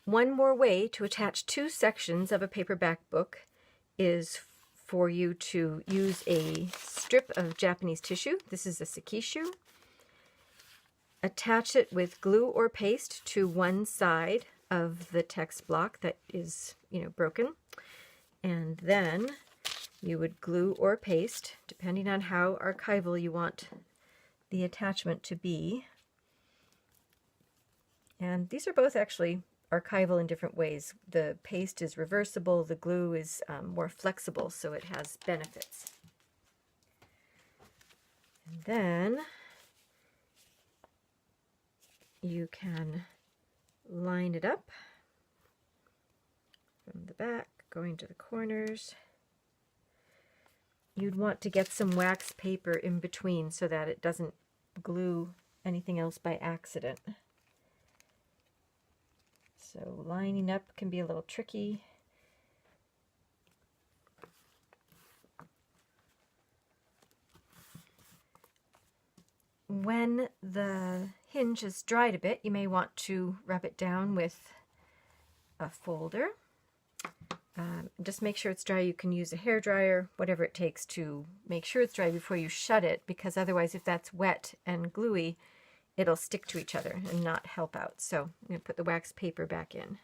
One more way to attach two sections of a paperback book is for you to use a strip of Japanese tissue. This is a sekishu. Attach it with glue or paste to one side of the text block that is, broken. And then you would glue or paste, depending on how archival you want the attachment to be. And these are both actually archival in different ways. The paste is reversible, the glue is more flexible, so it has benefits. And then you can line it up from the back, going to the corners. You'd want to get some wax paper in between so that it doesn't glue anything else by accident. So lining up can be a little tricky. When the hinge is dried a bit, you may want to rub it down with a folder. Just make sure it's dry. You can use a hairdryer, whatever it takes to make sure it's dry before you shut it, because otherwise if that's wet and gluey, it'll stick to each other and not help out. So I'm going to put the wax paper back in.